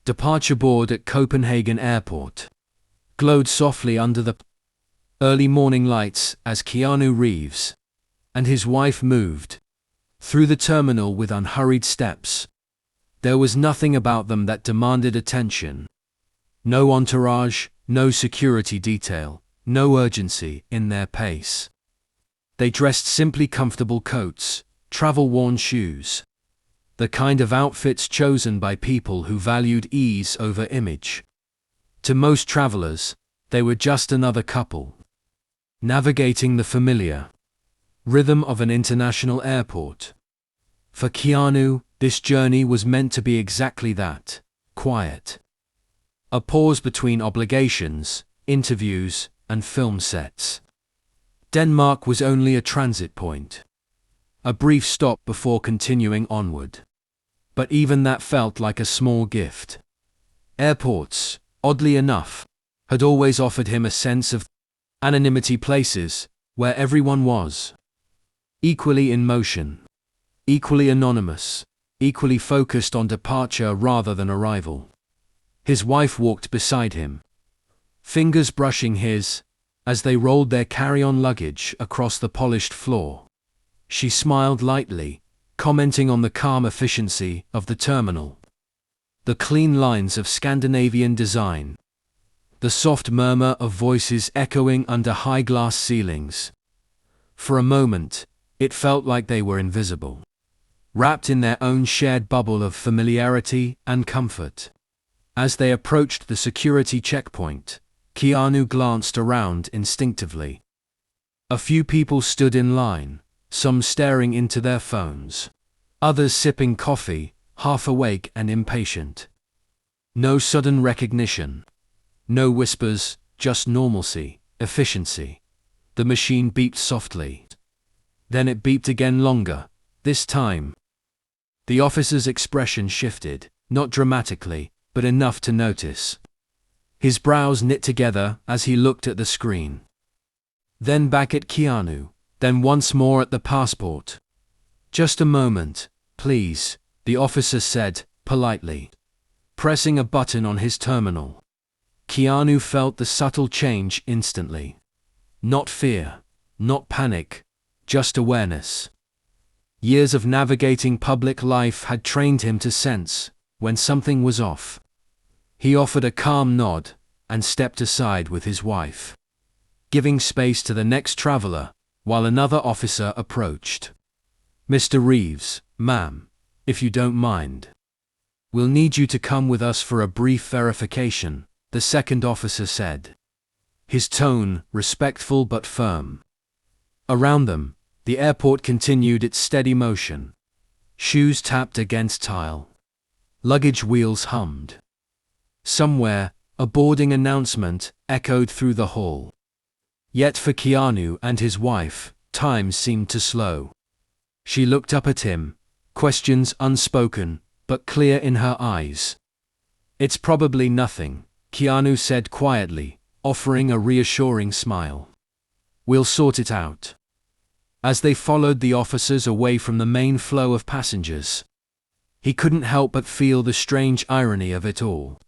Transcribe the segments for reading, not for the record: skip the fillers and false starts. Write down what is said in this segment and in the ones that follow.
Departure board at Copenhagen Airport glowed softly under the early morning lights as Keanu Reeves and his wife moved through the terminal with unhurried steps. There was nothing about them that demanded attention. No entourage, no security detail, no urgency in their pace. They dressed simply comfortable coats, travel-worn shoes. The kind of outfits chosen by people who valued ease over image. To most travelers, they were just another couple, navigating the familiar rhythm of an international airport. For Keanu, this journey was meant to be exactly that, quiet. A pause between obligations, interviews, and film sets. Denmark was only a transit point. A brief stop before continuing onward. But even that felt like a small gift. Airports, oddly enough, had always offered him a sense of anonymity, places where everyone was equally in motion, equally anonymous, equally focused on departure rather than arrival. His wife walked beside him, fingers brushing his, as they rolled their carry-on luggage across the polished floor. She smiled lightly, commenting on the calm efficiency of the terminal. The clean lines of Scandinavian design. The soft murmur of voices echoing under high glass ceilings. For a moment, it felt like they were invisible, wrapped in their own shared bubble of familiarity and comfort. As they approached the security checkpoint, Keanu glanced around instinctively. A few people stood in line, some staring into their phones, others sipping coffee, half awake and impatient. No sudden recognition. No whispers, just normalcy, efficiency. The machine beeped softly. Then it beeped again longer, this time. The officer's expression shifted, not dramatically, but enough to notice. His brows knit together as he looked at the screen. Then back at Keanu, then once more at the passport. Just a moment, please, the officer said, politely, pressing a button on his terminal. Keanu felt the subtle change instantly. Not fear, not panic, just awareness. Years of navigating public life had trained him to sense when something was off. He offered a calm nod and stepped aside with his wife, giving space to the next traveler while another officer approached. "Mr. Reeves, ma'am, if you don't mind. We'll need you to come with us for a brief verification," the second officer said. His tone respectful but firm. Around them, the airport continued its steady motion. Shoes tapped against tile. Luggage wheels hummed. Somewhere, a boarding announcement echoed through the hall. Yet for Keanu and his wife, time seemed to slow. She looked up at him, questions unspoken, but clear in her eyes. "It's probably nothing," Keanu said quietly, offering a reassuring smile. "We'll sort it out." As they followed the officers away from the main flow of passengers, he couldn't help but feel the strange irony of it all.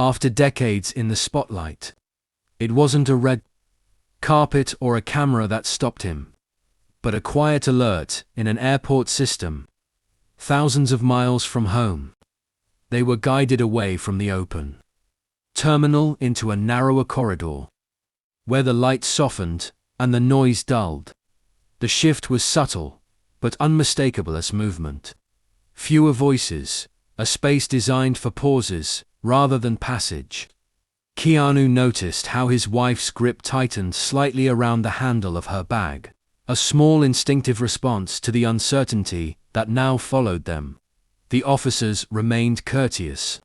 After decades in the spotlight, it wasn't a red carpet or a camera that stopped him, but a quiet alert in an airport system, thousands of miles from home. They were guided away from the open terminal into a narrower corridor, where the lights softened and the noise dulled. The shift was subtle, but unmistakable as movement. Fewer voices, a space designed for pauses rather than passage. Keanu noticed how his wife's grip tightened slightly around the handle of her bag, a small instinctive response to the uncertainty that now followed them. The officers remained courteous,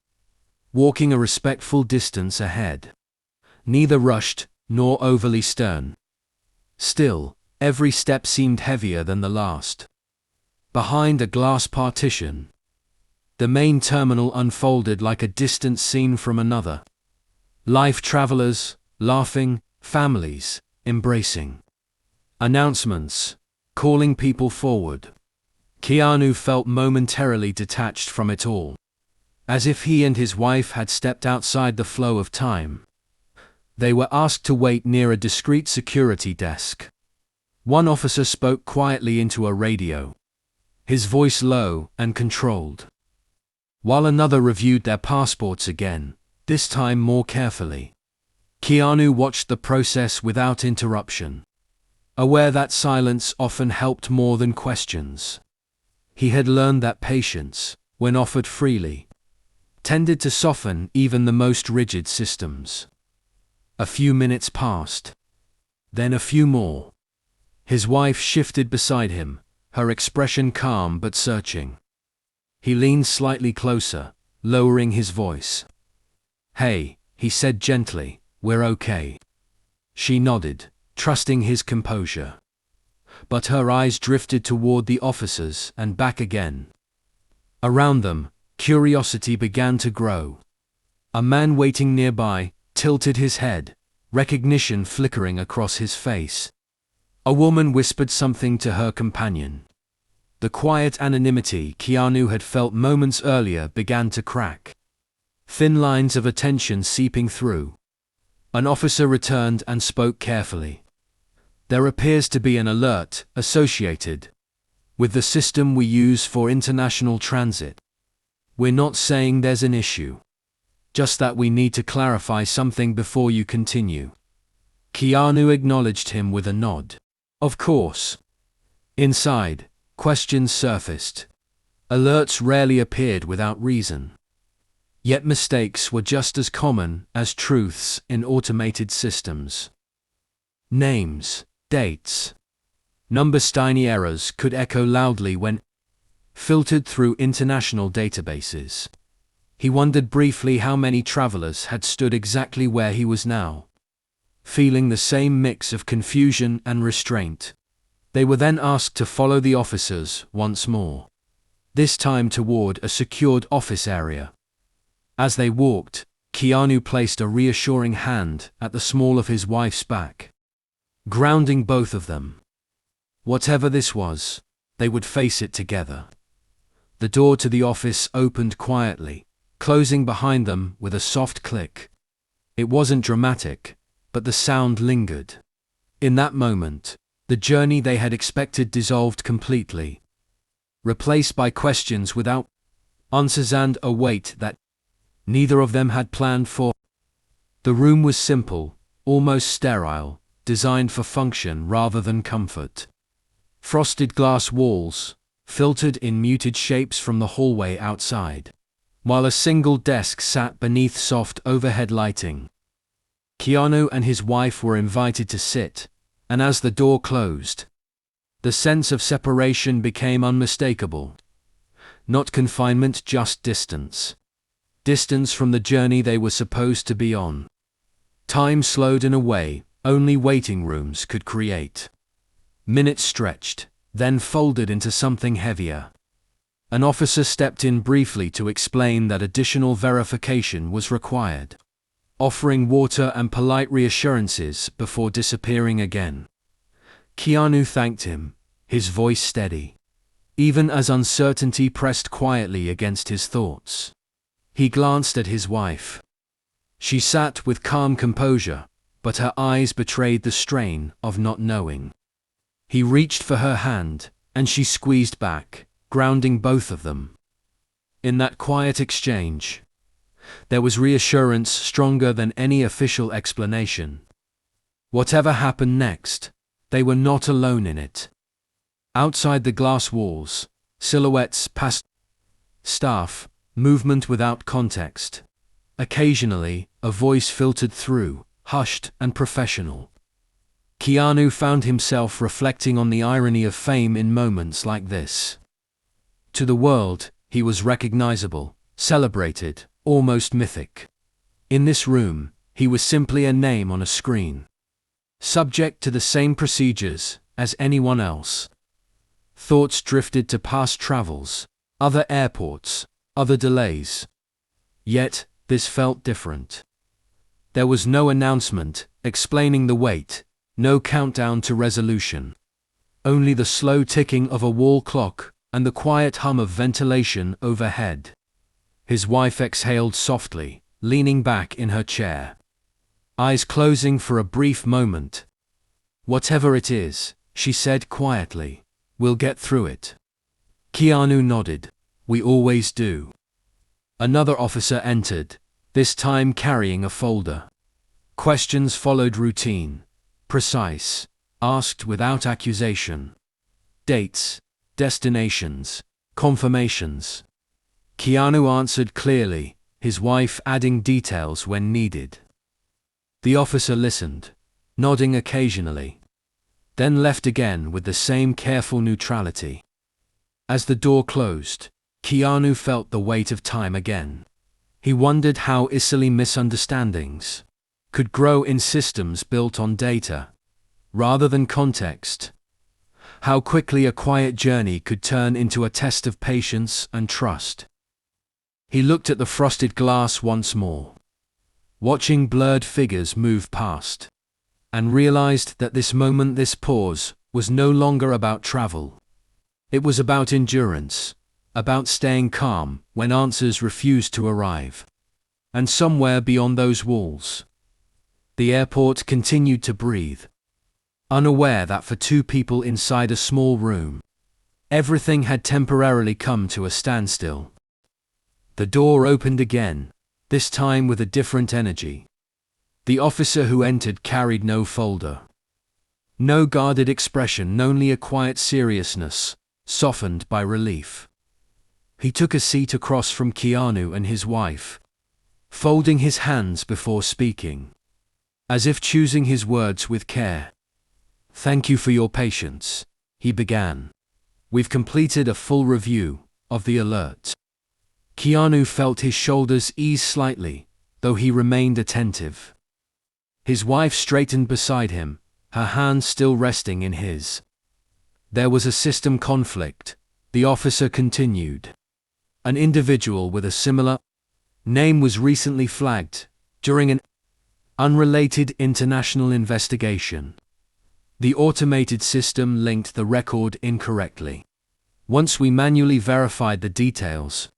walking a respectful distance ahead. Neither rushed nor overly stern. Still, every step seemed heavier than the last. Behind a glass partition, the main terminal unfolded like a distant scene from another. Life travelers, laughing, families, embracing. Announcements, calling people forward. Keanu felt momentarily detached from it all. As if he and his wife had stepped outside the flow of time. They were asked to wait near a discreet security desk. One officer spoke quietly into a radio, his voice low and controlled, while another reviewed their passports again, this time more carefully. Keanu watched the process without interruption, aware that silence often helped more than questions. He had learned that patience, when offered freely, tended to soften even the most rigid systems. A few minutes passed. Then a few more. His wife shifted beside him, her expression calm but searching. He leaned slightly closer, lowering his voice. "Hey," he said gently, "we're okay." She nodded, trusting his composure. But her eyes drifted toward the officers and back again. Around them, curiosity began to grow. A man waiting nearby tilted his head, recognition flickering across his face. A woman whispered something to her companion. The quiet anonymity Keanu had felt moments earlier began to crack. Thin lines of attention seeping through. An officer returned and spoke carefully. "There appears to be an alert associated with the system we use for international transit. We're not saying there's an issue. Just that we need to clarify something before you continue." Keanu acknowledged him with a nod. Of course. Inside, questions surfaced. Alerts rarely appeared without reason. Yet mistakes were just as common as truths in automated systems. Names, dates, numbers, tiny errors could echo loudly when filtered through international databases. He wondered briefly how many travelers had stood exactly where he was now, feeling the same mix of confusion and restraint. They were then asked to follow the officers once more, this time toward a secured office area. As they walked, Keanu placed a reassuring hand at the small of his wife's back, grounding both of them. Whatever this was, they would face it together. The door to the office opened quietly, closing behind them with a soft click. It wasn't dramatic, but the sound lingered. In that moment, the journey they had expected dissolved completely, replaced by questions without answers and a weight that neither of them had planned for. The room was simple, almost sterile, designed for function rather than comfort. Frosted glass walls, filtered in muted shapes from the hallway outside, while a single desk sat beneath soft overhead lighting. Keanu and his wife were invited to sit, and as the door closed, the sense of separation became unmistakable. Not confinement, just distance. Distance from the journey they were supposed to be on. Time slowed in a way only waiting rooms could create. Minutes stretched, then folded into something heavier. An officer stepped in briefly to explain that additional verification was required, offering water and polite reassurances before disappearing again. Keanu thanked him, his voice steady, even as uncertainty pressed quietly against his thoughts. He glanced at his wife. She sat with calm composure, but her eyes betrayed the strain of not knowing. He reached for her hand, and she squeezed back, grounding both of them. In that quiet exchange, there was reassurance stronger than any official explanation. Whatever happened next, they were not alone in it. Outside the glass walls, silhouettes passed, staff, movement without context. Occasionally, a voice filtered through, hushed and professional. Keanu found himself reflecting on the irony of fame in moments like this. To the world, he was recognizable, celebrated, almost mythic. In this room, he was simply a name on a screen, subject to the same procedures as anyone else. Thoughts drifted to past travels, other airports, other delays. Yet, this felt different. There was no announcement explaining the wait, no countdown to resolution. Only the slow ticking of a wall clock and the quiet hum of ventilation overhead. His wife exhaled softly, leaning back in her chair. Eyes closing for a brief moment. "Whatever it is," she said quietly, "we'll get through it." Keanu nodded. "We always do." Another officer entered, this time carrying a folder. Questions followed, routine, precise, asked without accusation. Dates, destinations, confirmations. Keanu answered clearly, his wife adding details when needed. The officer listened, nodding occasionally, then left again with the same careful neutrality. As the door closed, Keanu felt the weight of time again. He wondered how easily misunderstandings could grow in systems built on data, rather than context. How quickly a quiet journey could turn into a test of patience and trust. He looked at the frosted glass once more, watching blurred figures move past, and realized that this moment, this pause, was no longer about travel. It was about endurance, about staying calm when answers refused to arrive. And somewhere beyond those walls, the airport continued to breathe, unaware that for two people inside a small room, everything had temporarily come to a standstill. The door opened again, this time with a different energy. The officer who entered carried no folder. No guarded expression, only a quiet seriousness, softened by relief. He took a seat across from Keanu and his wife, folding his hands before speaking, as if choosing his words with care. "Thank you for your patience," he began. "We've completed a full review of the alert." Keanu felt his shoulders ease slightly, though he remained attentive. His wife straightened beside him, her hand still resting in his. "There was a system conflict," the officer continued. "An individual with a similar name was recently flagged during an unrelated international investigation. The automated system linked the record incorrectly. Once we manually verified the details,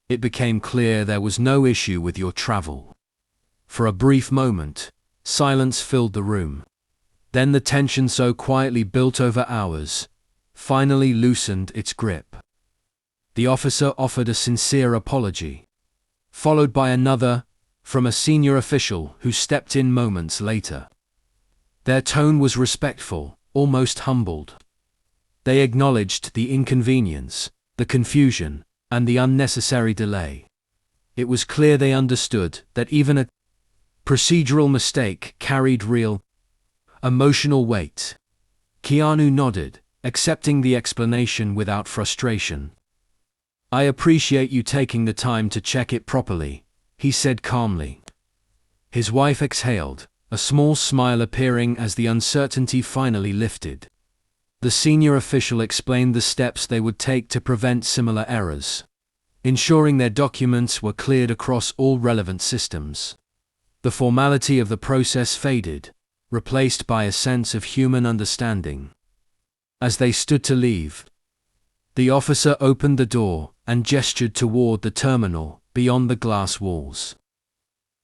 it became clear there was no issue with your travel." For a brief moment, silence filled the room. Then the tension so quietly built over hours finally loosened its grip. The officer offered a sincere apology, followed by another from a senior official who stepped in moments later. Their tone was respectful, almost humbled. They acknowledged the inconvenience, the confusion, and the unnecessary delay. It was clear they understood that even a procedural mistake carried real, emotional weight. Keanu nodded, accepting the explanation without frustration. "I appreciate you taking the time to check it properly," he said calmly. His wife exhaled, a small smile appearing as the uncertainty finally lifted. The senior official explained the steps they would take to prevent similar errors, ensuring their documents were cleared across all relevant systems. The formality of the process faded, replaced by a sense of human understanding. As they stood to leave, the officer opened the door and gestured toward the terminal beyond the glass walls.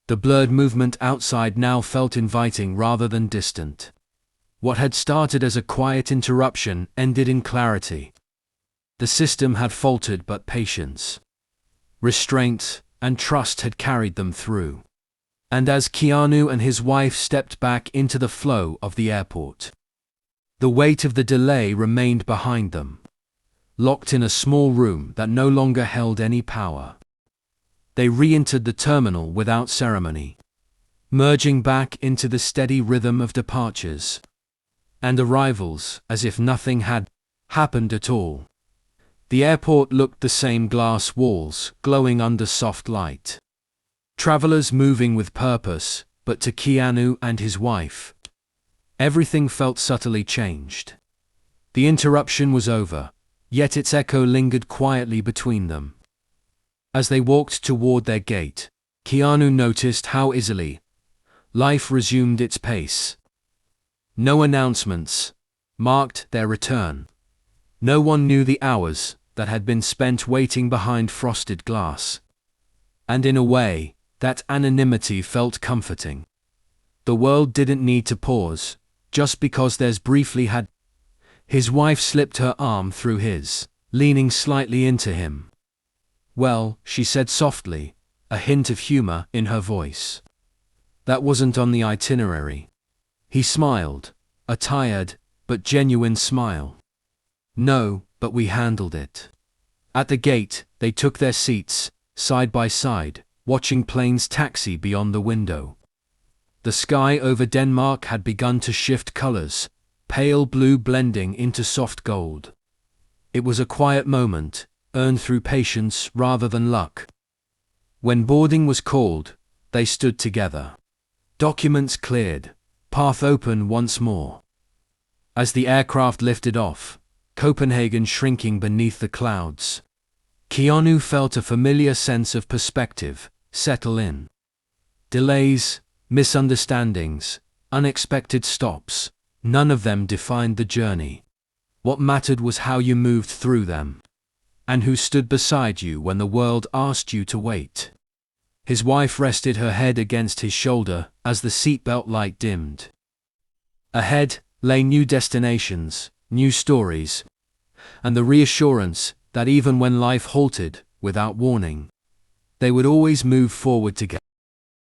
The blurred movement outside now felt inviting rather than distant. What had started as a quiet interruption ended in clarity. The system had faltered, but patience, restraint, and trust had carried them through. And as Keanu and his wife stepped back into the flow of the airport, the weight of the delay remained behind them, locked in a small room that no longer held any power. They re-entered the terminal without ceremony, merging back into the steady rhythm of departures and arrivals as if nothing had happened at all. The airport looked the same, glass walls glowing under soft light. Travelers moving with purpose, but to Keanu and his wife, everything felt subtly changed. The interruption was over, yet its echo lingered quietly between them. As they walked toward their gate, Keanu noticed how easily life resumed its pace. No announcements marked their return. No one knew the hours that had been spent waiting behind frosted glass. And in a way, that anonymity felt comforting. The world didn't need to pause, just because there's briefly had. His wife slipped her arm through his, leaning slightly into him. "Well," she said softly, a hint of humor in her voice. "That wasn't on the itinerary." He smiled, a tired, but genuine smile. "No, but we handled it." At the gate, they took their seats, side by side, watching planes taxi beyond the window. The sky over Denmark had begun to shift colors, pale blue blending into soft gold. It was a quiet moment, earned through patience rather than luck. When boarding was called, they stood together. Documents cleared, path open once more. As the aircraft lifted off, Copenhagen shrinking beneath the clouds, Keanu felt a familiar sense of perspective settle in. Delays, misunderstandings, unexpected stops, none of them defined the journey. What mattered was how you moved through them, and who stood beside you when the world asked you to wait. His wife rested her head against his shoulder as the seatbelt light dimmed. Ahead lay new destinations, new stories, and the reassurance that even when life halted, without warning, they would always move forward together.